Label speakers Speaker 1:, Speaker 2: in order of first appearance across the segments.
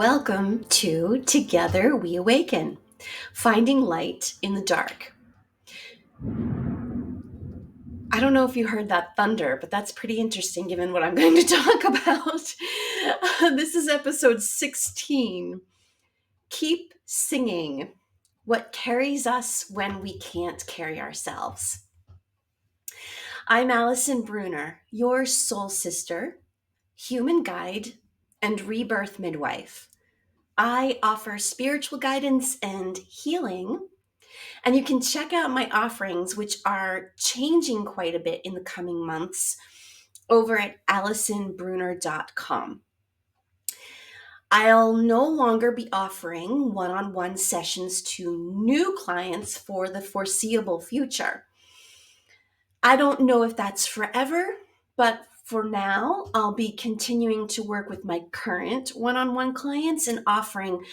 Speaker 1: Welcome to Together We Awaken, finding light in the dark. I don't know if you heard that thunder, but that's pretty interesting given what I'm going to talk about. This is episode 16. Keep singing. What carries us when we can't carry ourselves. I'm Allison Brunner, your soul sister, human guide, and rebirth midwife. I offer spiritual guidance and healing. And you can check out my offerings, which are changing quite a bit in the coming months, over at AllisonBrunner.com. I'll no longer be offering one-on-one sessions to new clients for the foreseeable future. I don't know if that's forever, but for now, I'll be continuing to work with my current one-on-one clients and offering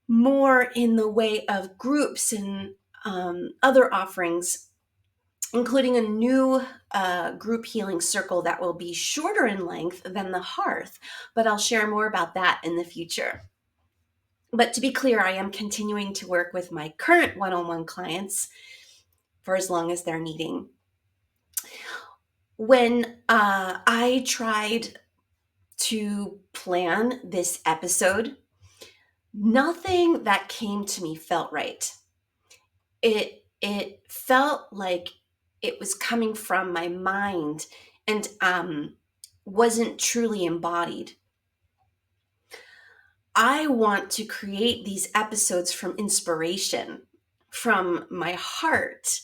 Speaker 1: more in the way of groups and other offerings, including a new group healing circle that will be shorter in length than the Hearth, but I'll share more about that in the future. But to be clear, I am continuing to work with my current one-on-one clients for as long as they're needing. When I tried to plan this episode, nothing that came to me felt right. It felt like it was coming from my mind and wasn't truly embodied. I want to create these episodes from inspiration, from my heart.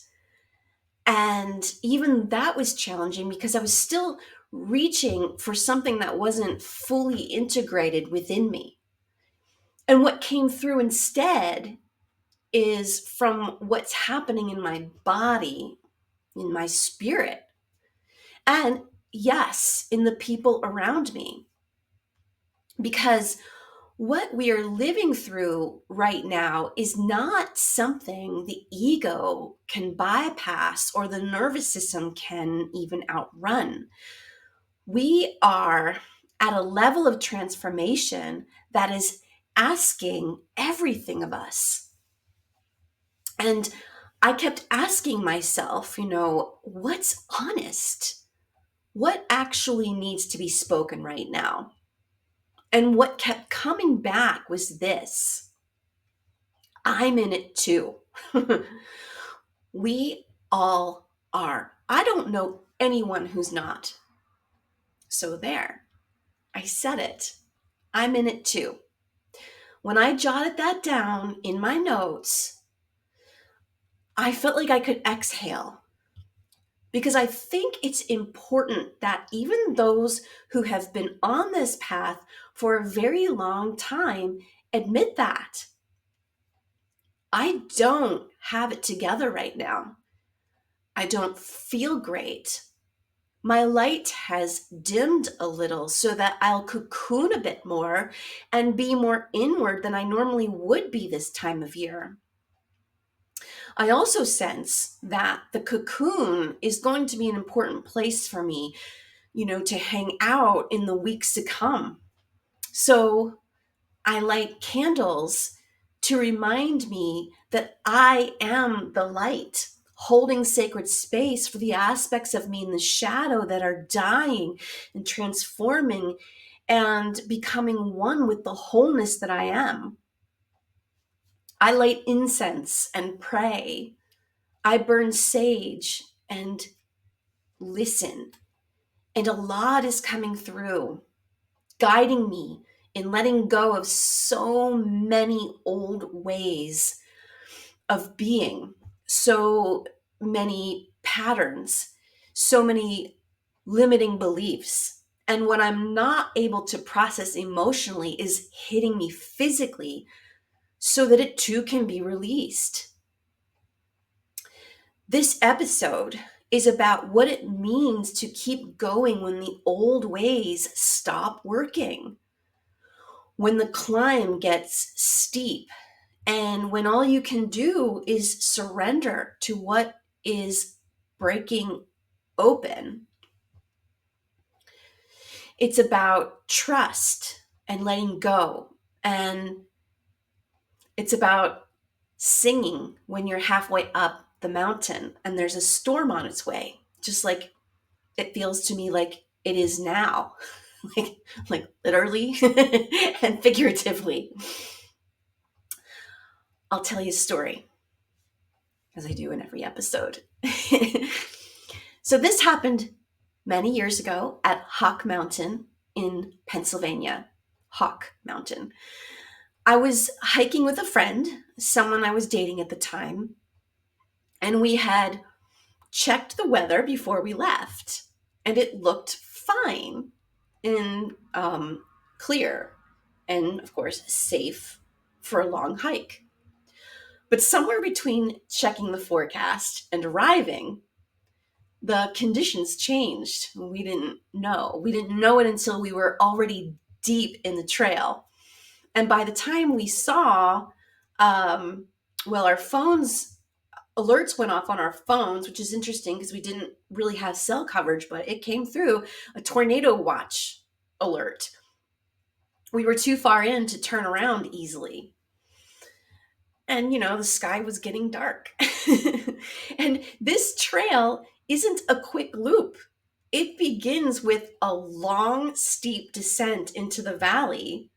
Speaker 1: And even that was challenging because I was still reaching for something that wasn't fully integrated within me. And what came through instead is from what's happening in my body, in my spirit, and yes, in the people around me. Because what we are living through right now is not something the ego can bypass or the nervous system can even outrun. We are at a level of transformation that is asking everything of us. And I kept asking myself, what's honest? What actually needs to be spoken right now? And what kept coming back was this: I'm in it too. We all are. I don't know anyone who's not. So there, I said it. I'm in it too. When I jotted that down in my notes, I felt like I could exhale, because I think it's important that even those who have been on this path for a very long time admit that. I don't have it together right now. I don't feel great. My light has dimmed a little so that I'll cocoon a bit more and be more inward than I normally would be this time of year. I also sense that the cocoon is going to be an important place for me, to hang out in the weeks to come. So I light candles to remind me that I am the light, holding sacred space for the aspects of me in the shadow that are dying and transforming and becoming one with the wholeness that I am. I light incense and pray. I burn sage and listen. And a lot is coming through, guiding me in letting go of so many old ways of being, so many patterns, so many limiting beliefs. And what I'm not able to process emotionally is hitting me physically so that it too can be released. This episode is about what it means to keep going when the old ways stop working, when the climb gets steep, and when all you can do is surrender to what is breaking open. It's about trust and letting go And it's about singing when you're halfway up the mountain and there's a storm on its way, just like it feels to me like it is now, like literally and figuratively. I'll tell you a story, as I do in every episode. So this happened many years ago at Hawk Mountain in Pennsylvania. Hawk Mountain. I was hiking with a friend, someone I was dating at the time, and we had checked the weather before we left, and it looked fine and clear and, of course, safe for a long hike. But somewhere between checking the forecast and arriving, the conditions changed. We didn't know. We didn't know it until we were already deep in the trail. And by the time we saw, our phones, alerts went off on our phones, which is interesting because we didn't really have cell coverage, but it came through a tornado watch alert. We were too far in to turn around easily. And, the sky was getting dark. And this trail isn't a quick loop. It begins with a long, steep descent into the valley.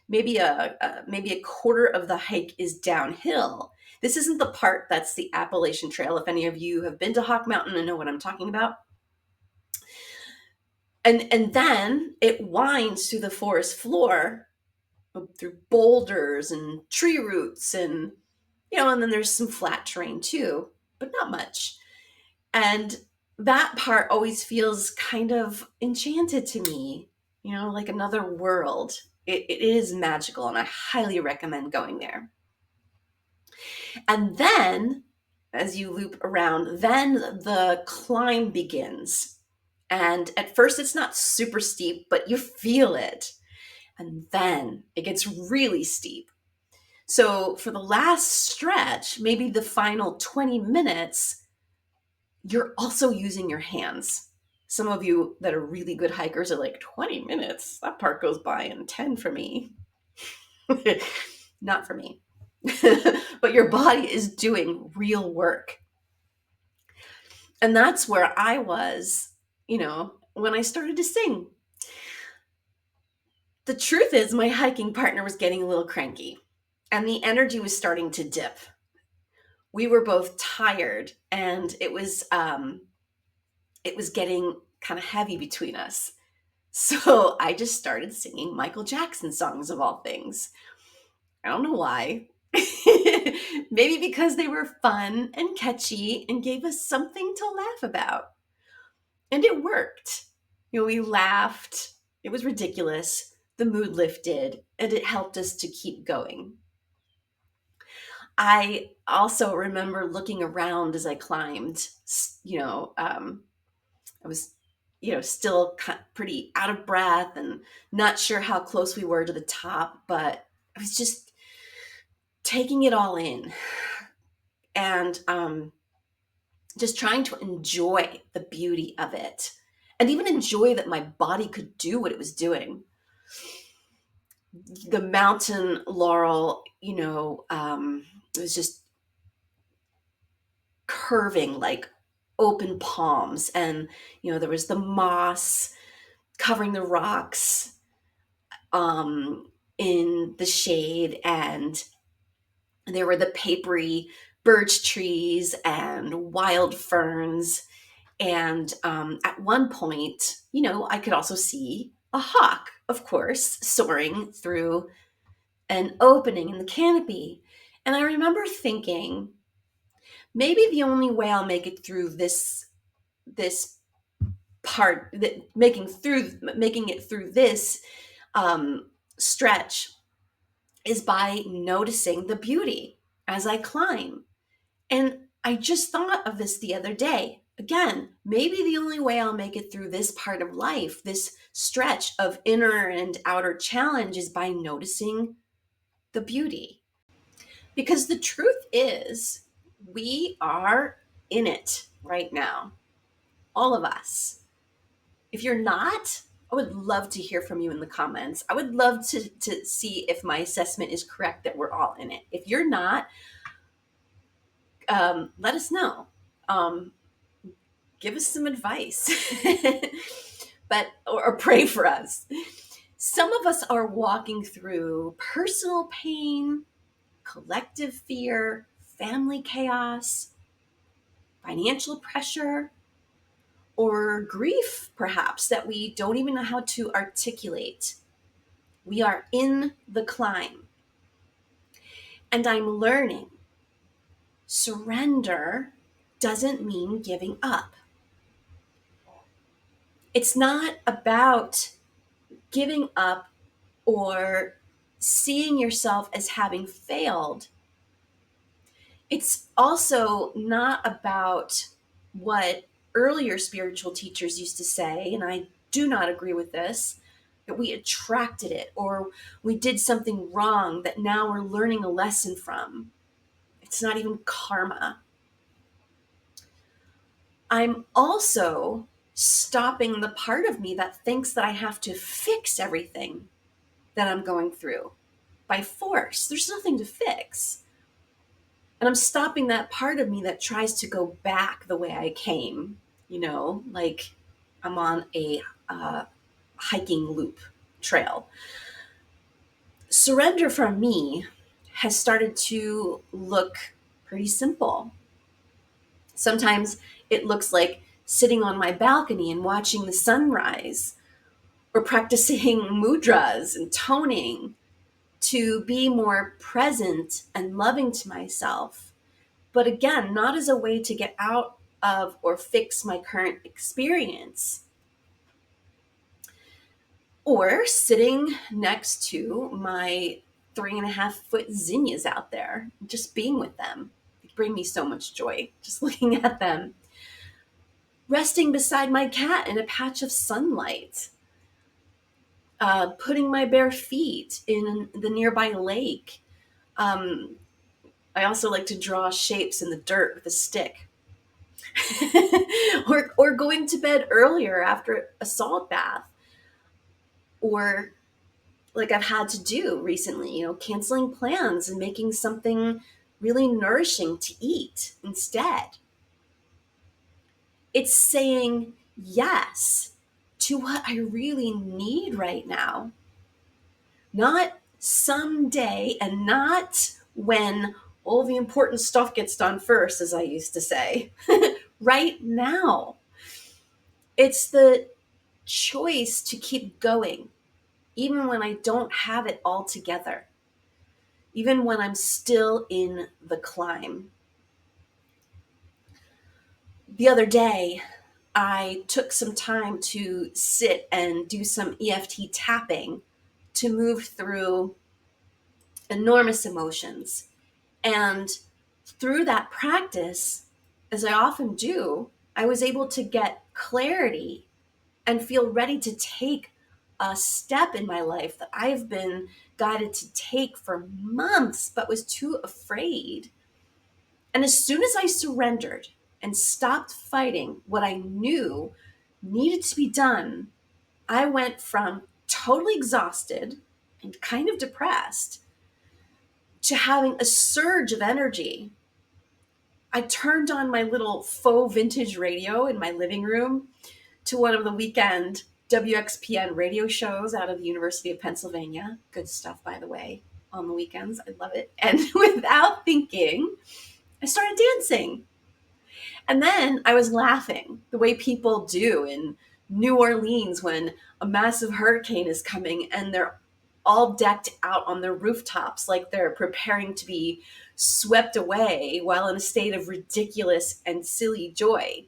Speaker 1: Maybe a quarter of the hike is downhill. This isn't the part that's the Appalachian Trail, if any of you have been to Hawk Mountain and know what I'm talking about. And then it winds through the forest floor, through boulders and tree roots, and and then there's some flat terrain too, but not much. And that part always feels kind of enchanted to me, like another world. It is magical, and I highly recommend going there. And then, as you loop around, then the climb begins. And at first, it's not super steep, but you feel it. And then it gets really steep. So for the last stretch, maybe the final 20 minutes, you're also using your hands. Some of you that are really good hikers are like, 20 minutes? That part goes by in 10 for me. Not for me. But your body is doing real work. And that's where I was, when I started to sing. The truth is, my hiking partner was getting a little cranky, and the energy was starting to dip. We were both tired, and it was getting kind of heavy between us. So I just started singing Michael Jackson songs, of all things. I don't know why. Maybe because they were fun and catchy and gave us something to laugh about. And it worked. We laughed. It was ridiculous. The mood lifted, and it helped us to keep going. I also remember looking around as I climbed. I was, still pretty out of breath and not sure how close we were to the top, but I was just taking it all in and just trying to enjoy the beauty of it, and even enjoy that my body could do what it was doing. The mountain laurel, it was just curving like open palms, and there was the moss covering the rocks in the shade, and there were the papery birch trees and wild ferns. And at one point, I could also see a hawk, of course, soaring through an opening in the canopy. And I remember thinking, maybe the only way I'll make it through this part, that making it through this stretch, is by noticing the beauty as I climb. And I just thought of this the other day. Again, maybe the only way I'll make it through this part of life, this stretch of inner and outer challenge, is by noticing the beauty. Because the truth is, we are in it right now. All of us. If you're not, I would love to hear from you in the comments. I would love to see if my assessment is correct, that we're all in it. If you're not, let us know. Um, Give us some advice, or pray for us. Some of us are walking through personal pain, collective fear, family chaos, financial pressure, or grief, perhaps, that we don't even know how to articulate. We are in the climb. And I'm learning surrender doesn't mean giving up. It's not about giving up or seeing yourself as having failed. It's also not about what earlier spiritual teachers used to say, and I do not agree with this, that we attracted it or we did something wrong that now we're learning a lesson from. It's not even karma. I'm also stopping the part of me that thinks that I have to fix everything that I'm going through by force. There's nothing to fix. And I'm stopping that part of me that tries to go back the way I came, like I'm on a hiking loop trail. Surrender for me has started to look pretty simple. Sometimes it looks like sitting on my balcony and watching the sunrise, or practicing mudras and toning to be more present and loving to myself. But again, not as a way to get out of or fix my current experience. Or sitting next to my 3.5-foot zinnias out there, just being with them. They bring me so much joy, just looking at them. Resting beside my cat in a patch of sunlight. Putting my bare feet in the nearby lake. I also like to draw shapes in the dirt with a stick. or going to bed earlier after a salt bath. Or like I've had to do recently, canceling plans and making something really nourishing to eat instead. It's saying yes to what I really need right now. Not someday, and not when all the important stuff gets done first, as I used to say. Right now. It's the choice to keep going, even when I don't have it all together, even when I'm still in the climb. The other day, I took some time to sit and do some EFT tapping to move through enormous emotions. And through that practice, as I often do, I was able to get clarity and feel ready to take a step in my life that I've been guided to take for months, but was too afraid. And as soon as I surrendered and stopped fighting what I knew needed to be done, I went from totally exhausted and kind of depressed to having a surge of energy. I turned on my little faux vintage radio in my living room to one of the weekend WXPN radio shows out of the University of Pennsylvania. Good stuff, by the way, on the weekends. I love it. And without thinking, I started dancing. And then I was laughing the way people do in New Orleans when a massive hurricane is coming and they're all decked out on their rooftops like they're preparing to be swept away while in a state of ridiculous and silly joy.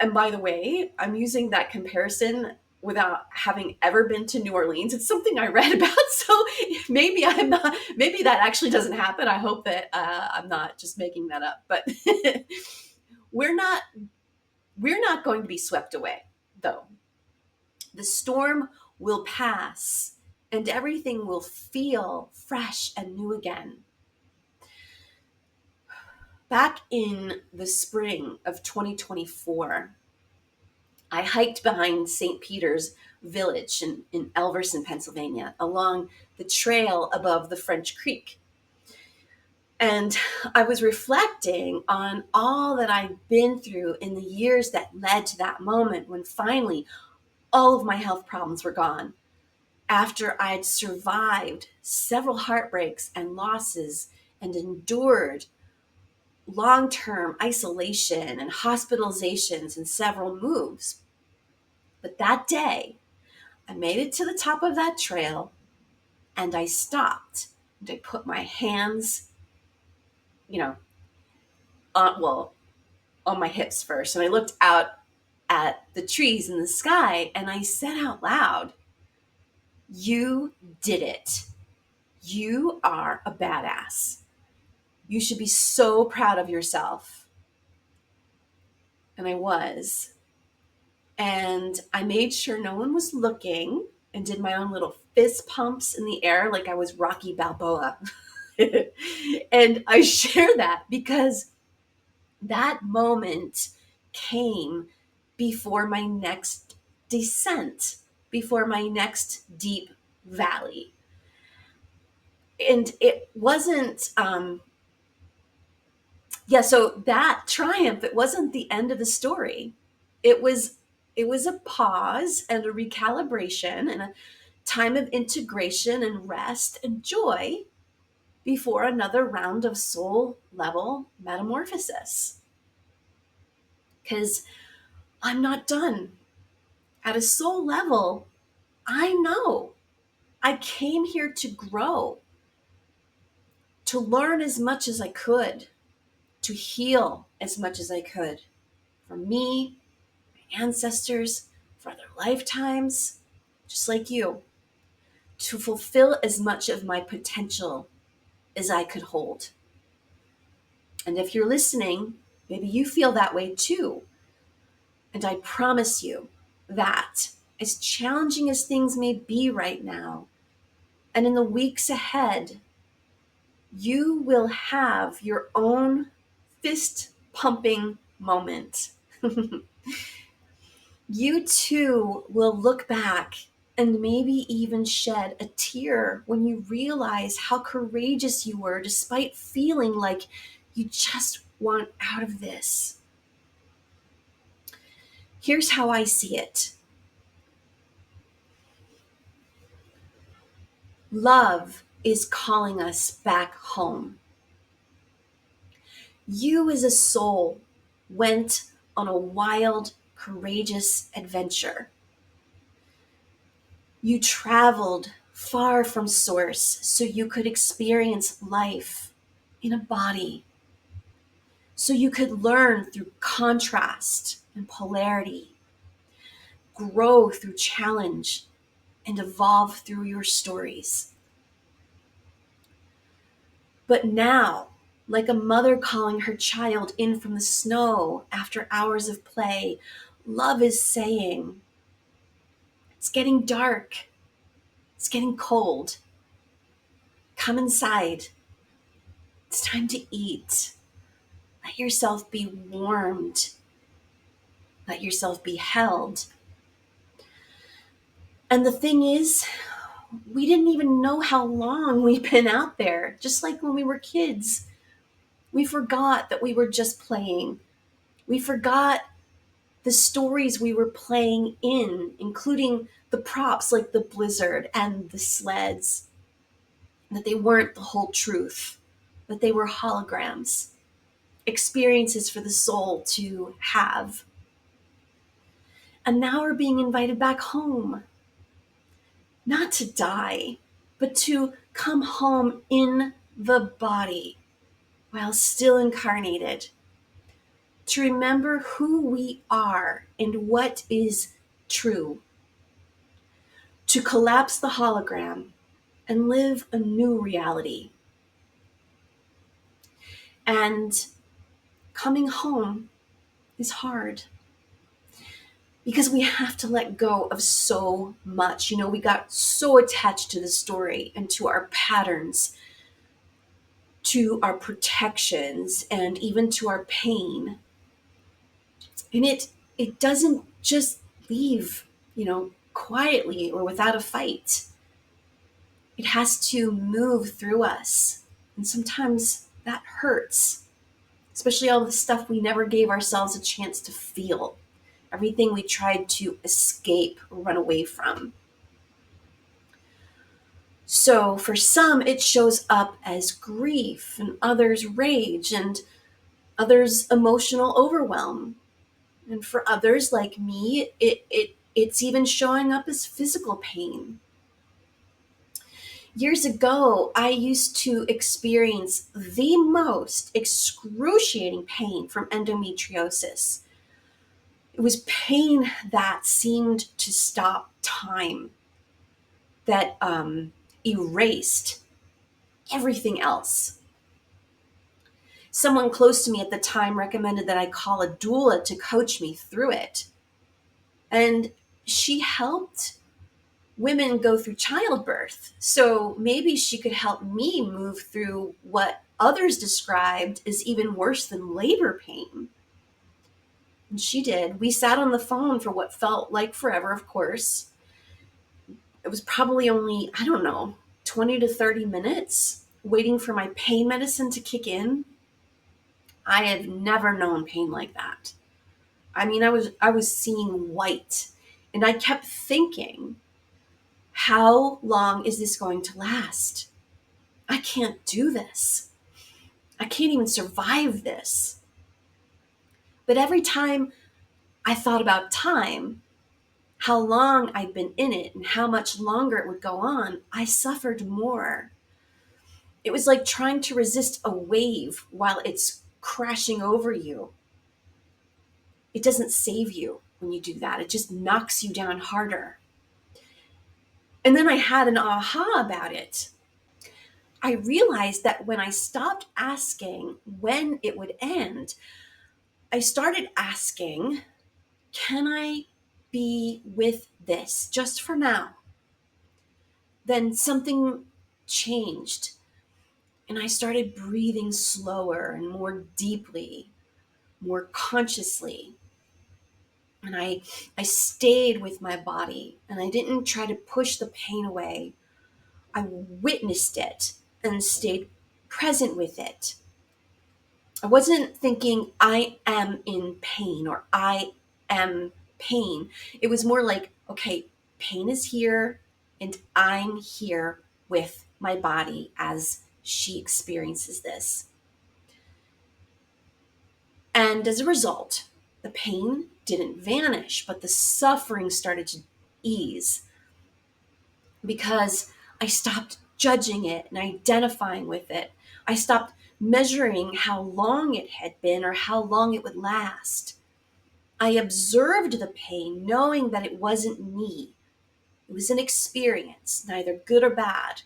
Speaker 1: And by the way, I'm using that comparison without having ever been to New Orleans. It's something I read about, so maybe that actually doesn't happen. I hope that I'm not just making that up. But we're not going to be swept away, though. The storm will pass, and everything will feel fresh and new again. Back in the spring of 2024, I hiked behind St. Peter's Village in Elverson, Pennsylvania, along the trail above the French Creek. And I was reflecting on all that I'd been through in the years that led to that moment when finally all of my health problems were gone. After I'd survived several heartbreaks and losses and endured long-term isolation and hospitalizations and several moves. But that day, I made it to the top of that trail and I stopped and I put my hands, you know, on my hips first. And I looked out at the trees in the sky and I said out loud, "You did it. You are a badass. You should be so proud of yourself." And I was. And I made sure no one was looking and did my own little fist pumps in the air like I was Rocky Balboa. And I share that because that moment came before my next descent, before my next deep valley. And it wasn't, so that triumph, it wasn't the end of the story. It was a pause and a recalibration and a time of integration and rest and joy before another round of soul level metamorphosis. Because I'm not done. At a soul level, I know I came here to grow, to learn as much as I could, to heal as much as I could for me, my ancestors, for other lifetimes, just like you, to fulfill as much of my potential as I could hold. And if you're listening, maybe you feel that way too. And I promise you that, as challenging as things may be right now, and in the weeks ahead, you will have your own fist pumping moment. You too will look back and maybe even shed a tear when you realize how courageous you were despite feeling like you just want out of this. Here's how I see it. Love is calling us back home. You as a soul went on a wild, courageous adventure. You traveled far from source so you could experience life in a body, so you could learn through contrast and polarity, grow through challenge, and evolve through your stories. But now, like a mother calling her child in from the snow after hours of play, love is saying, "It's getting dark. It's getting cold. Come inside. It's time to eat. Let yourself be warmed. Let yourself be held." And the thing is, we didn't even know how long we've been out there. Just like when we were kids, we forgot that we were just playing. We forgot the stories we were playing in, including the props like the blizzard and the sleds, that they weren't the whole truth, that they were holograms, experiences for the soul to have. And now we're being invited back home, not to die, but to come home in the body while still incarnated, to remember who we are and what is true, to collapse the hologram and live a new reality. And coming home is hard because we have to let go of so much. We got so attached to the story and to our patterns, to our protections, and even to our pain. And it doesn't just leave, quietly or without a fight. It has to move through us. And sometimes that hurts, especially all the stuff we never gave ourselves a chance to feel, everything we tried to escape or run away from. So for some, it shows up as grief, and others rage, and others emotional overwhelm. And for others like me, it's even showing up as physical pain. Years ago, I used to experience the most excruciating pain from endometriosis. It was pain that seemed to stop time, that erased everything else. Someone close to me at the time recommended that I call a doula to coach me through it. And she helped women go through childbirth. So maybe she could help me move through what others described as even worse than labor pain. And she did. We sat on the phone for what felt like forever, of course. It was probably only, I don't know, 20 to 30 minutes waiting for my pain medicine to kick in. I have never known pain like that. I mean, I was seeing white, and I kept thinking, how long is this going to last? I can't do this. I can't even survive this. But every time I thought about time, how long I'd been in it and how much longer it would go on, I suffered more. It was like trying to resist a wave while it's crashing over you. It doesn't save you when you do that. It just knocks you down harder. And then I had an aha about it. I realized that when I stopped asking when it would end, I started asking, can I be with this just for now? Then something changed, and I started breathing slower and more deeply, more consciously. And I stayed with my body, and I didn't try to push the pain away. I witnessed it and stayed present with it. I wasn't thinking I am in pain or I am pain. It was more like, okay, pain is here and I'm here with my body as she experiences this. And as a result, the pain didn't vanish, but the suffering started to ease because I stopped judging it and identifying with it. I stopped measuring how long it had been or how long it would last. I observed the pain, knowing that it wasn't me. It was an experience, neither good or bad.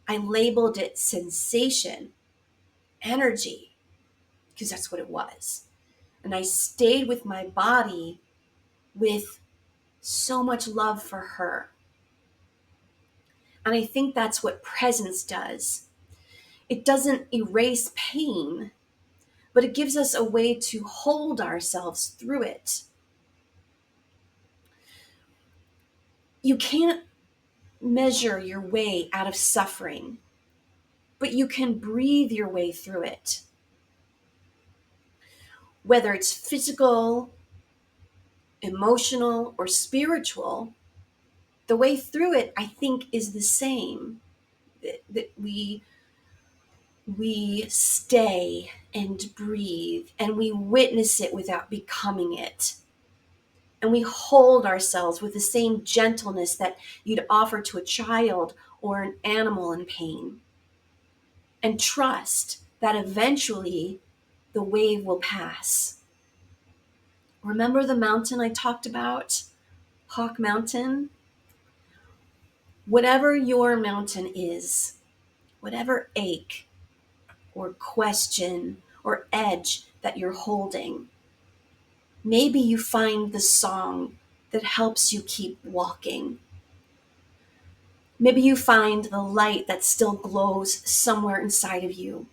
Speaker 1: I labeled it sensation, energy, because that's what it was. And I stayed with my body with so much love for her. And I think that's what presence does. It doesn't erase pain, but it gives us a way to hold ourselves through it. You can't measure your way out of suffering, but you can breathe your way through it. Whether it's physical, emotional, or spiritual, the way through it, I think, is the same. That we stay and breathe and we witness it without becoming it. And we hold ourselves with the same gentleness that you'd offer to a child or an animal in pain. And trust that eventually the wave will pass. Remember the mountain I talked about? Hawk Mountain? Whatever your mountain is, whatever ache or question or edge that you're holding, maybe you find the song that helps you keep walking. Maybe you find the light that still glows somewhere inside of you.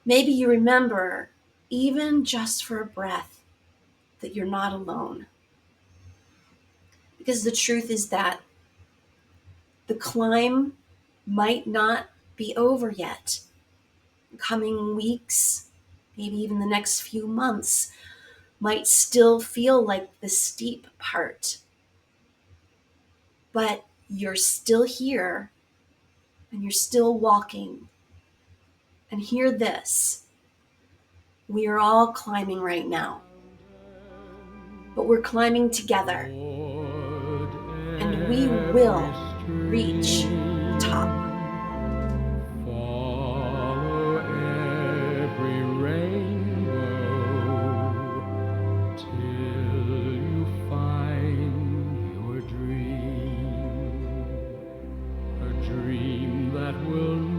Speaker 1: Maybe you remember, even just for a breath, that you're not alone. Because the truth is that the climb might not be over yet. Coming weeks, maybe even the next few months, might still feel like the steep part. But you're still here and you're still walking. And hear this. We are all climbing right now. But we're climbing together. And we will reach the top.
Speaker 2: Follow every rainbow till you find your dream, a dream that will